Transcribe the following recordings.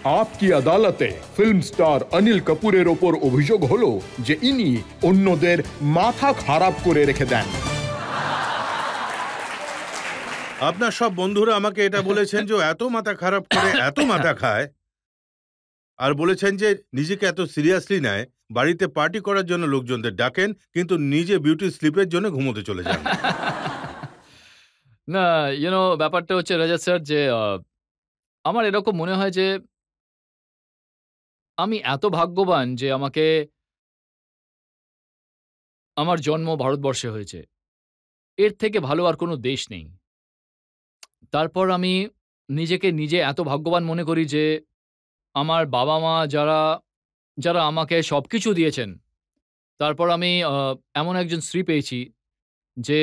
আপকি আদালতে film star Anil কাপুরের ওপর অভিযোগ হলো যে ইনি অন্যদের মাথা খারাপ করে রেখে দেন। আপনার সব বন্ধুরা আমাকে এটা বলেছেন যে এত মাথা খারাপ করে এত মাথা খায়, আর বলেছেন যে নিজেকে এত সিরিয়াসলি নেয়, বাড়িতে পার্টি করার জন্য লোকজনদের ডাকেন কিন্তু নিজে বিউটি স্লিপের জন্য ঘুমোতে চলে যান। না ব্যাপারটা হচ্ছে রাজা স্যার যে আমার এরকম মনে হয় যে আমি এত ভাগ্যবান যে আমার জন্ম ভারতবর্ষে হয়েছে। এর থেকে ভালো আর কোনো দেশ নেই। তারপর আমি নিজেকে নিজে এত ভাগ্যবান মনে করি যে আমার বাবা-মা যারা আমাকে সবকিছু দিয়েছেন। তারপর আমি এমন একজন স্ত্রী পেয়েছি যে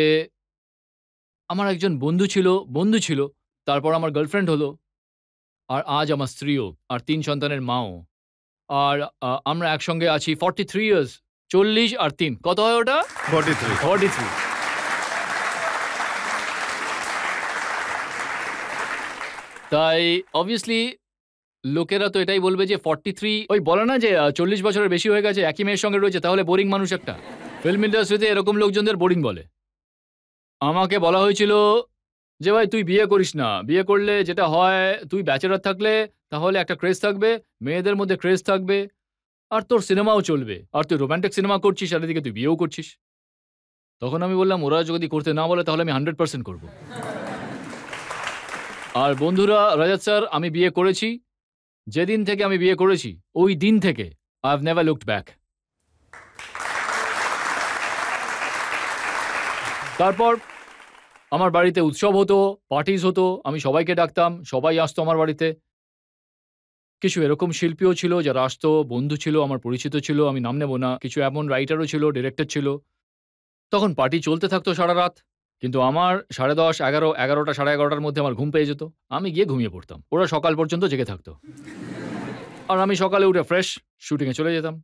আমার একজন বন্ধু ছিল। তারপর আমার গার্লফ্রেন্ড হলো। আর আজ আমার স্ত্রীও, আর ৩ সন্তানের মাও। আর আমরা একসঙ্গে আছি 43 ইয়ার্স। ৪০ আর ৩ কত হয় ওটা? 43। তাই অবভিয়াসলি লোকেরা তো এটাই বলবে যে 43, ওই বলে না যে ৪০ বছরের বেশি হয়ে গেছে একই মেয়ের সঙ্গে রয়েছে তাহলে বোরিং মানুষ একটা। ফিল্ম ইন্ডাস্ট্রিতে এরকম লোকজনদের বোরিং বলে। আমাকে বলা হয়েছিল যে ভাই তুই বিয়ে করিস না, বিয়ে করলে যেটা হয় তুই ব্যাচেলর থাকলে তাহলে একটা ক্রেজ থাকবে, মেয়েদের মধ্যে ক্রেজ থাকবে, আর তোর সিনেমাও চলবে, আর তুই রোমান্টিক সিনেমা করছিস আর এদিকে তুই বিয়েও করছিস। তখন আমি বললাম ওরা যদি করতে না বলে তাহলে আমি 100% করব। আর বন্ধুরা, রাজাত স্যার, আমি বিয়ে করেছি। যেদিন থেকে আমি বিয়ে করেছি ওই দিন থেকে I have never looked back. তারপর আমার বাড়িতে উৎসব হতো, পার্টিজ হতো, আমি সবাইকে ডাকতাম, সবাই আসতো আমার বাড়িতে। কিছু এরকম শিল্পীও ছিল যারা আসতো, বন্ধু ছিল, আমার পরিচিত ছিল, আমি নাম নেব না। কিছু এমন রাইটারও ছিল, ডিরেক্টর ছিল। তখন পার্টি চলতে থাকতো সারা রাত। কিন্তু আমার 10:30, 11, 11টা, 11:30টার মধ্যে আমার ঘুম পেয়ে যেত। আমি গিয়ে ঘুমিয়ে পড়তাম। ওরা সকাল পর্যন্ত জেগে থাকতো। আর আমি সকালে উঠে ফ্রেশ শুটিংয়ে চলে যেতাম।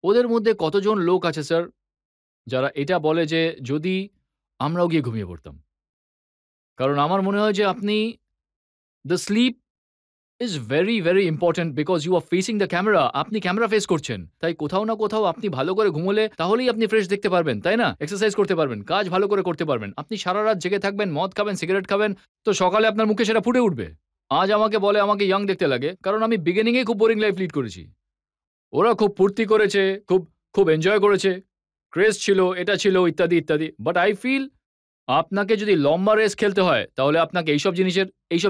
ওদের মধ্যে কতজন লোক আছে স্যার যারা এটা বলে যে যদি আমরাও গিয়ে ঘুমিয়ে পড়তাম। কারণ আমার মনে হয় যে the sleep is very, very important because you are facing the camera. আপনি ক্যামেরা ফেস করছেন। তাই কোথাও না কোথাও আপনি ভালো করে ঘুমোলে তাহলেই আপনি ফ্রেশ দেখতে পারবেন, তাই না? এক্সারসাইজ করতে পারবেন, কাজ ভালো করে করতে পারবেন। আপনি সারা রাত জেগে থাকবেন, মদ খাবেন, সিগারেট খাবেন, তো সকালে আপনার মুখে সেটা ফুটে উঠবে। আজ আমাকে বলে আমাকে ইয়াং দেখতে লাগে, কারণ আমি বিগিনিংয়ে খুব বোরিং লাইফ লিড করেছি। ওরা খুব ফুর্তি করেছে, খুব এনজয় করেছে, ক্রেজ ছিল, এটা ছিল, ইত্যাদি ইত্যাদি। বাট আই ফিল আপনাকে যদি লম্বা রেস খেলতে হয় তাহলে আপনাকে এইসব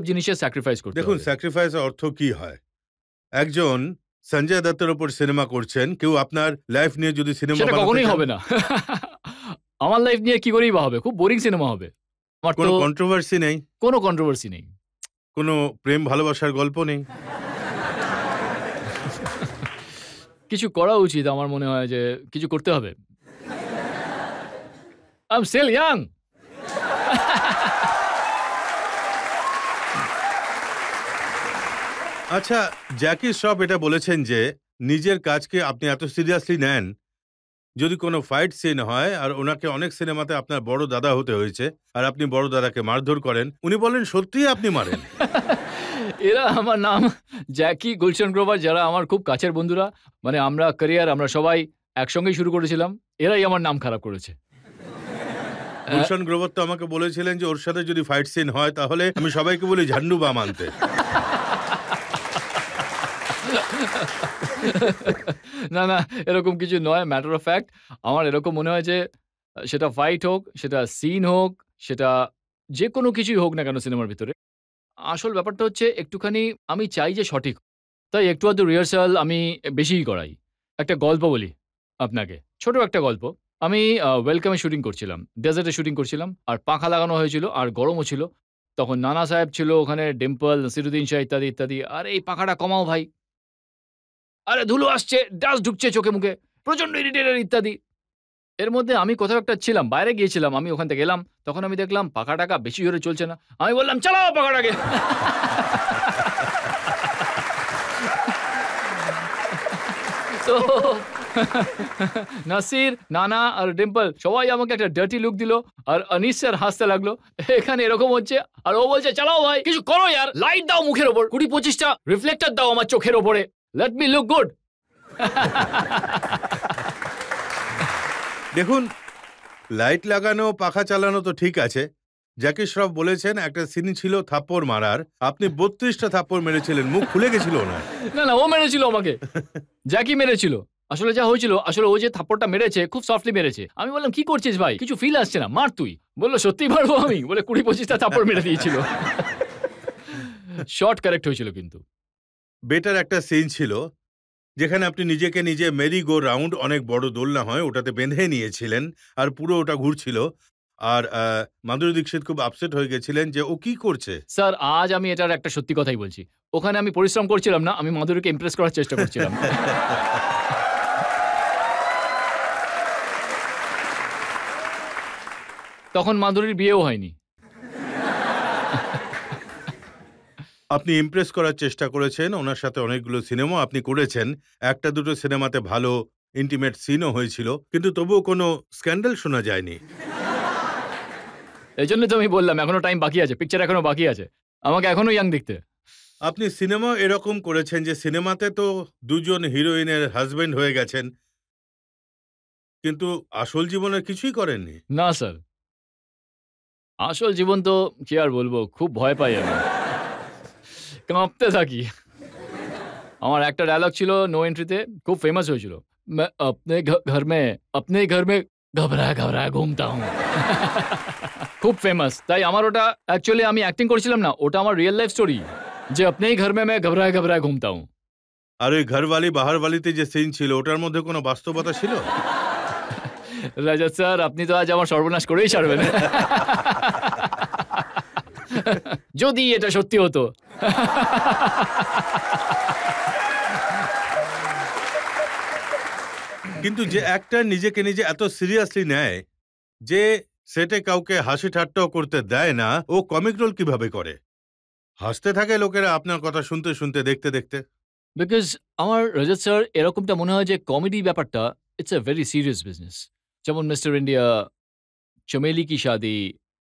জিনিসের স্যাক্রিফাইস করতে হবে। দেখুন, স্যাক্রিফাইসের অর্থ কি হয়? একজন সঞ্জয় দত্তের উপর সিনেমা করছেন, কেউ আপনার লাইফ নিয়ে যদি সিনেমা সেটা কখনোই হবে না। আমার লাইফ নিয়ে কি করেই বা হবে? খুব বোরিং সিনেমা হবে। আমার কোনো কন্ট্রোভার্সি নেই, কোনো কন্ট্রোভার্সি নেই, কোনো প্রেম ভালোবাসার গল্প নেই। কিছু করা উচিত। আমার মনে হয় যে কিছু করতে হবে। I am still young. আচ্ছা, জ্যাকি শ্রফ এটা বলেছেন যে নিজের কাজকে আপনি এত সিরিয়াসলি নেন, যদি কোনো ফাইট সিন হয়, আর ওনাকে অনেক সিনেমাতে আপনার বড় দাদা হতে হয়েছে আর আপনি বড় দাদাকে মারধর করেন, উনি বলেন সত্যিই আপনি মারেন। এরা আমার নাম জ্যাকি, গুলশন গ্রোভার, যারা আমার খুব কাছের বন্ধুরা, মানে আমরা সবাই একসঙ্গেই শুরু করেছিলাম, এরাই আমার নাম খারাপ করেছে। গুলশন গ্রোভার তো আমাকে বলেছিলেন যে ওর সাথে যদি ফাইট সিন হয় তাহলে আমি সবাইকে বলি ঝান্ডু বাম আনতে। না, না, এরকম কিছু নয়। ম্যাটার অফ ফ্যাক্ট আমার এরকম মনে হয় যে সেটা ফাইট হোক, সেটা সিন হোক, সেটা যে কোনো কিছুই হোক না কেন সিনেমার ভিতরে, আসল ব্যাপারটা হচ্ছে একটুখানি আমি চাই যে সঠিক। তাই একটু আধটু রিহার্সাল আমি বেশিই করাই। একটা গল্প বলি আপনাকে, ছোট একটা গল্প। আমি ওয়েলকামে শুটিং করছিলাম, ডেজার্টে শুটিং করছিলাম, আর পাখা লাগানো হয়েছিল আর গরমও ছিল। তখন নানা সাহেব ছিল ওখানে, ডিম্পল, নাসিরুদ্দিন শাহ ইত্যাদি ইত্যাদি। আরে এই পাখাটা কমাও ভাই, আরে ধুলো আসছে, ডাস্ট ঢুকছে চোখে মুখে, প্রচন্ড ইরিটেটেড ইত্যাদি। এর মধ্যে আমি কোথাও একটা ছিলাম, বাইরে গিয়েছিলাম, আমি ওখান থেকে এলাম, তখন আমি দেখলাম পাখা টাকা বেশি জোরে চলছে না। আমি বললাম চালাও পাখাটাকে। তো নাসির, নানা আর ডিম্পল সবাই আমাকে একটা ডার্টি লুক দিল আর অনিস স্যার হাসতে লাগলো। এখানে এরকম হচ্ছে আর ও বলছে চালাও ভাই, কিছু করো ইয়ার, লাইট দাও মুখের ওপর, 20-25টা রিফ্লেক্টর দাও আমার চোখের ওপরে, লেট মি লুক গুড। দেখুন, লাইট লাগানো পাখা চালানো তো ঠিক আছে। জ্যাকি শ্রফ বলেছেন একটা সিন ছিল থাপ্পড় মারার, আপনি 32টা থাপ্পড় মেরেছিলেন, মুখ খুলে গেছিল না? না ও মেরেছিল আমাকে, জ্যাকি মেরেছিল। আসলে যা হয়েছিল, আসলে ও যে থাপ্পড়টা মেরেছে খুব সফটলি মেরেছে। আমি বললাম কি করছিস ভাই, কিছু ফিল আসছে না, মার তুই। বললো সত্যি মারবো আমি, বলে 20-25টা থাপ্পড় মেরে দিয়েছিল। শর্ট কারেক্ট হয়েছিল কিন্তু। বেটার একটা সিন ছিল যেখানে আপনি নিজেকে নিজে মেরি গো রাউন্ড, অনেক বড় দোলনা হয়, ওটাতে বেঁধে নিয়েছিলেন আর পুরো ওটা ঘুরছিল। আর মাধুরী দীক্ষিত খুব আপসেট হয়ে গেছিলেন যে ও কি করছে। স্যার আজ আমি এটার একটা সত্যি কথাই বলছি, ওখানে আমি পরিশ্রম করছিলাম না, আমি মাধুরীকে ইমপ্রেস করার চেষ্টা করছিলাম। তখন মাধুরীর বিয়েও হয়নি। আপনি ইমপ্রেস করার চেষ্টা করেছেন, ওনার সাথে অনেকগুলো সিনেমা আপনি করেছেন, একটা দুটো সিনেমাতে ভালো ইন্টিমেট সিনও হয়েছিল, কিন্তু তবুও কোনো স্ক্যান্ডাল শোনা যায়নি। এই জন্য তো আমি বললাম এখনো টাইম বাকি আছে, পিকচার এখনো বাকি আছে, আমাকে এখনো ইয়াং দেখতে। আপনি সিনেমা এরকম করেছেন যে সিনেমাতে তো দুজন হিরোইনের হাজবেন্ড হয়ে গেছেন, কিন্তু আসল জীবনে কিছুই করেননি। না স্যার, আসল জীবন তো কি আর বলবো, খুব ভয় পাই আমি, কাঁপতে থাকি। আমার একটা ডায়লগ ছিল নো এন্ট্রিতে, খুব ফেমাস হয়েছিল, मैं अपने घर में घबराया घबराया घूमता हूँ। খুব ফেমাস, তাই আমার ওটা অ্যাকচুয়ালি আমি অ্যাক্টিং করছিলাম না, ওটা আমার রিয়েল লাইফ স্টোরি, যে अपने ही घर में मैं घबराया घबराया घूमता हूँ। আর ওই ঘরওয়ালি বাহারওয়ালিতে যে সিন ছিল ওটার মধ্যে কোনো বাস্তবতা ছিল? রাজা স্যার আপনি তো আজ আমার সর্বনাশ করেই ছাড়বেন। যদি এটা সত্যি হতো। কিন্তু যে অ্যাক্টর নিজেকে নিজে এত সিরিয়াসলি নেয় যে সেটে কাউকে হাসি ঠাট্টাও করতে দেয় না, ও কমিক রোল কিভাবে করে? হাসতে থাকে লোকেরা আপনার কথা শুনতে শুনতে, দেখতে দেখতে। বিকজ আমার রজত স্যার এরকমটা মনে হয় যে কমেডি ব্যাপারটা it's a very serious business. যেমন মিস্টার ইন্ডিয়া, চমেলি কি শাদি,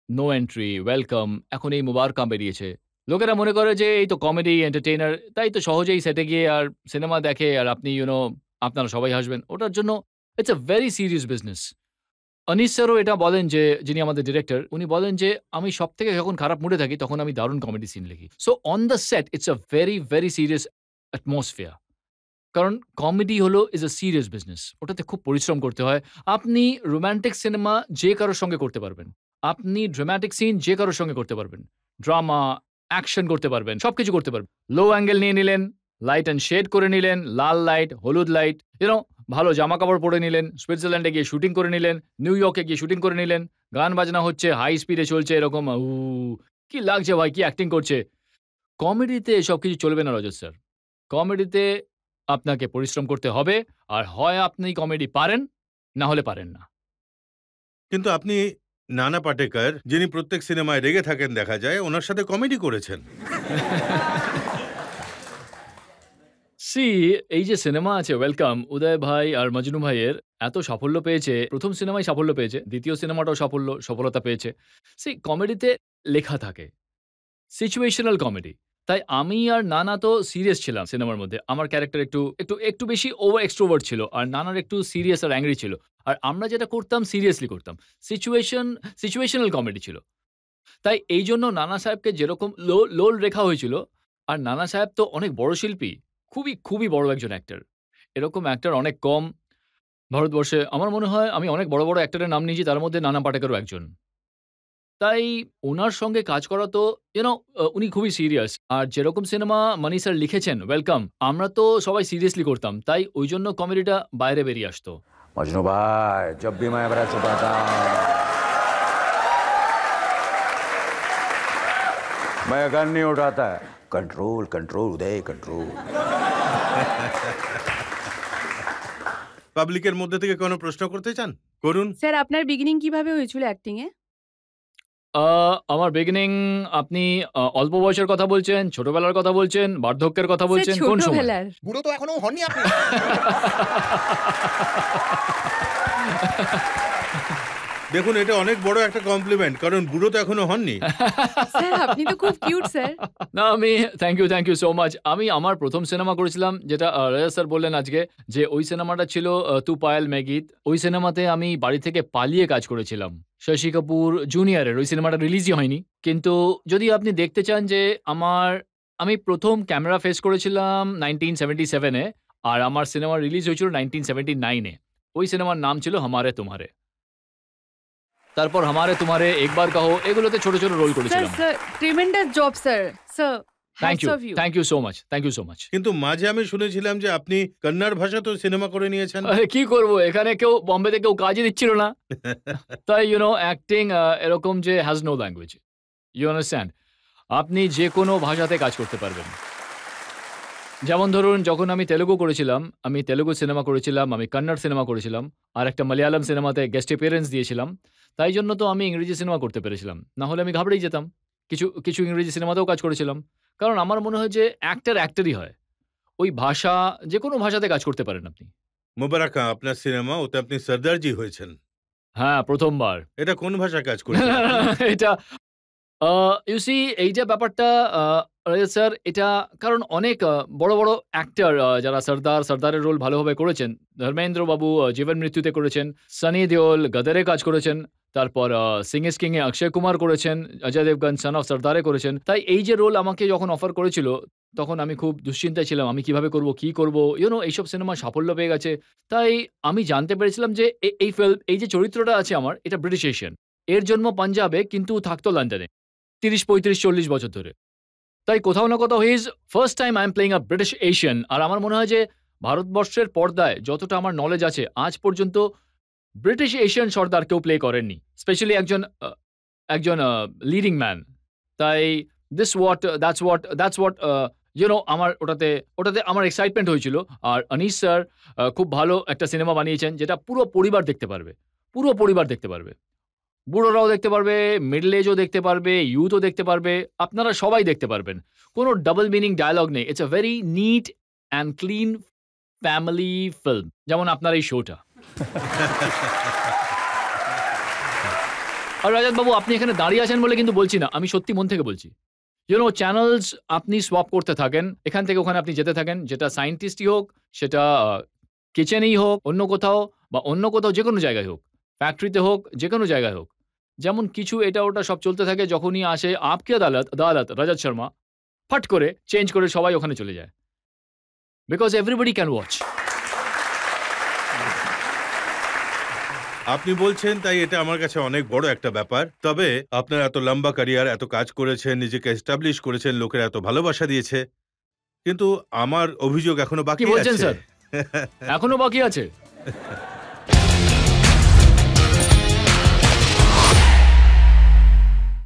নো এন্ট্রি, ওয়েলকাম, এখন এই মুবারকা বেরিয়েছে। লোকেরা মনে করে যে এই তো কমেডি এন্টারটেইনার, তাই তো সহজেই সেটে গিয়ে আর সিনেমা দেখে আর আপনি আপনারা সবাই হাসবেন। ওটার জন্য it's a very serious business. Anish স্যারও এটা বলেন, যে যিনি আমাদের ডিরেক্টর, উনি বলেন যে আমি সব থেকে যখন খারাপ মুডে থাকি তখন আমি দারুণ কমেডি সিন লিখি। So on the set it's a very very serious atmosphere. কারণ কমেডি হলো ইজ আ সিরিয়াস বিজনেস, ওটাতে খুব পরিশ্রম করতে হয়। আপনি রোম্যান্টিক সিনেমা যে কারোর সঙ্গে করতে পারবেন, আপনি ড্রামাটিক সিন যে কারোর সঙ্গে করতে পারবেন, ড্রামা, অ্যাকশন করতে পারবেন, সবকিছু করতে পারবেন। লো অ্যাঙ্গেল নিয়ে নিলেন, লাইট অ্যান্ড শেড করে নিলেন, লাল লাইট, হলুদ লাইট, ভালো জামা কাপড় পরে নিলেন, সুইজারল্যান্ডে গিয়ে শুটিং করে নিলেন, নিউ ইয়র্কে গিয়ে শুটিং করে নিলেন, গান বাজনা হচ্ছে, হাই স্পিডে চলছে, এরকম কি লাগছে ভাই, কি অ্যাক্টিং করছে। কমেডিতে এসব কিছু চলবে না রজত স্যার। কমেডিতে আপনাকে পরিশ্রম করতে হবে, আর হয় আপনি কমেডি পারেন, না হলে পারেন না। কিন্তু আপনি নানা পাটেকর, যিনি প্রত্যেক সিনেমায় রেগে থাকেন দেখা যায়, ওনার সাথে কমেডি করেছেন। সি, এই যে সিনেমা আছে ওয়েলকাম, উদয় ভাই আর মজনু ভাইয়ের এত সাফল্য পেয়েছে, প্রথম সিনেমায় সাফল্য পেয়েছে, দ্বিতীয় সিনেমাটাও সফলতা পেয়েছে। সি, কমেডিতে লেখা থাকে সিচুয়েশনাল কমেডি। তাই আমি আর নানা তো সিরিয়াস ছিলাম সিনেমার মধ্যে, আমার ক্যারেক্টার একটু একটু একটু বেশি ওভার এক্সট্রোভার্ট ছিল, আর নানার একটু সিরিয়াস আর অ্যাংরি ছিল, আর আমরা যেটা করতাম সিরিয়াসলি করতাম, সিচুয়েশনাল কমেডি ছিল। তাই এই জন্য নানা সাহেবকে যেরকম লোল রেখা হয়েছিল, আর নানা সাহেব তো অনেক বড় শিল্পী, খুবই খুবই বড় একজন অ্যাক্টর, এরকম অ্যাক্টর অনেক কম ভারতবর্ষে। আমার মনে হয় আমি অনেক বড় বড় অ্যাক্টরের নাম নিয়েছি, তার মধ্যে নানা পাটেকরও একজন। তাই ওনার সঙ্গে কাজ করা তো উনি খুবই সিরিয়াস, আর যেরকম সিনেমা মানি স্যার লিখেছেন ওয়েলকাম, আমরা তো সবাই সিরিয়াসলি করতাম, তাই ওই জন্য কমেডিটা বাইরে বেরিয়ে আসতো। मजनू भाई जब भी मैं ब्रश उठाता हूं मैं गन नहीं उठाता। कंट्रोल कंट्रोल उदय कंट्रोल। পাবলিকের মধ্যে থেকে কোনো প্রশ্ন করতে চান, করুন। স্যার আপনার বিগিনিং কিভাবে হয়েছিল অ্যাক্টিং এ? আমার বিগিনিং আপনি অল্প বয়সের কথা বলছেন, ছোটবেলার কথা বলছেন, বার্ধক্যের কথা বলছেন, কোন সময়? ছোটবেলার। বুড়ো তো এখনো হননি আপনি। দেখুন, এটা অনেক বড় একটা কমপ্লিমেন্ট, কারণ বুড়ো তো এখনো হননি। স্যার আপনি তো খুব কিউট স্যার। না, আমি থ্যাংক ইউ সো মাচ। আমি আমার প্রথম সিনেমা করেছিলাম, যেটা রাজা স্যার বললেন আজকে, যে ওই সিনেমাটা ছিল তু পায়েল মে গীত। ওই সিনেমাতে আমি বাড়ি থেকে পালিয়ে কাজ করেছিলাম শশী কাপুর জুনিয়রের। ওই সিনেমাটা রিলিজই হয়নি, কিন্তু যদি আপনি দেখতে চান যে আমি প্রথম ক্যামেরা ফেস করেছিলাম 1977-এ, আর আমার সিনেমা রিলিজ হয়েছিল 1979-এ। ওই সিনেমার নাম ছিল হামারে তুমারে। তারপর হামারে তুমারে, একবার কাহো, এগুলোতে ছোট ছোট রোল স্যার করেছিলাম। Sir tremendous job sir. Sir thank hats you off you. Thank you so much. কিন্তু মাঝে আমি শুনেছিলাম যে আপনি কন্নড় ভাষাতেও সিনেমা করে নিয়েছেন। আরে কি করবো, এখানে কেউ বম্বেতে কেউ কাজই দিচ্ছিল না, তাই অ্যাক্টিং এরকম যে has no language, you understand. আপনি যে কোনো ভাষাতে কাজ করতে পারবেন। যেমন ধরুন, যখন আমি তেলুগু করেছিলাম, আমি তেলুগু সিনেমা করেছিলাম, আমি কন্নড় সিনেমা করেছিলাম, আর একটা মালয়ালম সিনেমাতে গেস্ট অ্যাপিয়ারেন্স দিয়েছিলাম। তাই জন্য তো আমি ইংরেজি সিনেমা করতে পেরেছিলাম, না হলে আমি ঘাবড়েই যেতাম। কিছু কিছু ইংরেজি সিনেমাতেও কাজ করেছিলাম, কারণ আমার মনে হয় যে অ্যাক্টরই হয়। ওই ভাষা, যে কোনো ভাষাতে কাজ করতে পারেন আপনি। মোবারকা আপনার সিনেমা, ওতে আপনি সর্দারজি হয়েছেন। হ্যাঁ, প্রথমবার। এটা কোন ভাষায় কাজ করেছেন? এটা ইউ সি, এই যে ব্যাপারটা রাজা স্যার, এটা কারণ অনেক বড় বড় অ্যাক্টর যারা সর্দারের রোল ভালোভাবে করেছেন, ধর্মেন্দ্র বাবু জীবন মৃত্যুতে করেছেন, সানি দেওল গদরে কাজ করেছেন, তারপর সিং ইজ কিং এ অক্ষয় কুমার করেছেন, অজয় দেবগন সন অফ সর্দারে করেছেন। তাই এই যে রোল আমাকে যখন অফার করেছিল, তখন আমি খুব দুশ্চিন্তায় ছিলাম, আমি কিভাবে করব, কি করব। এইসব সিনেমা সাফল্য পেয়ে গেছে। তাই আমি জানতে পেরেছিলাম যে এই ফিল্ম, এই যে চরিত্রটা আছে আমার, এটা ব্রিটিশ এশিয়ান। এর জন্ম পাঞ্জাবে, কিন্তু থাকতো লন্ডনে 30, 35, 40 বছর ধরে। তাই কোথাও না কোথাও he is first time I am playing a British Asian. আর আমার মনে হয় যে ভারতবর্ষের পর্দায় যতটা আমার নলেজ আছে, আজ পর্যন্ত ব্রিটিশ এশিয়ান সর্দার কেউ প্লে করেননি, স্পেশালি একজন লিডিং ম্যান। তাই দ্যাটস হোয়াট আমার ওটাতে আমার এক্সাইটমেন্ট হয়েছিল। আর অনিশ স্যার খুব ভালো একটা সিনেমা বানিয়েছেন, যেটা পুরো পরিবার দেখতে পারবে। বুড়োরাও দেখতে পারবে, মিডল এজও দেখতে পারবে, ইউথও দেখতে পারবে, আপনারা সবাই দেখতে পারবেন। কোনো ডাবল মিনিং ডায়ালগ নেই। It's a very neat and clean family film, যেমন আপনার এই শোটা। আর রাজাত বাবু, আপনি এখানে দাঁড়িয়ে আছেন বলে কিন্তু বলছি না, আমি সত্যি মন থেকে বলছি। চ্যানেলস আপনি সোয়াপ করতে থাকেন, এখান থেকে ওখানে আপনি যেতে থাকেন, যেটা সায়েন্টিস্টই হোক, সেটা কিচেনেই হোক, অন্য কোথাও যে কোনো জায়গায় হোক, ফ্যাক্টরিতে হোক, যে কোনো জায়গায় হোক। যেমন কিছু এটা ওটা সব চলতে থাকে, যখনই আসে আপকে আদালত রাজাত শর্মা, ফট করে চেঞ্জ করে সবাই ওখানে চলে যায়, বিকজ এভরিবডি ক্যান ওয়াচ। আপনি বলছেন, তাই এটা আমার কাছে অনেক বড় একটা ব্যাপার। তবে আপনার এত লম্বা ক্যারিয়ার, এত কাজ করেছেন, নিজেকে এস্টাবলিশ করেছেন, লোকের এত ভালোবাসা দিয়েছে, কিন্তু আমার অভিযোগ এখনো বাকি কি বলছেন আছে। স্যার? এখনো বাকি আছে?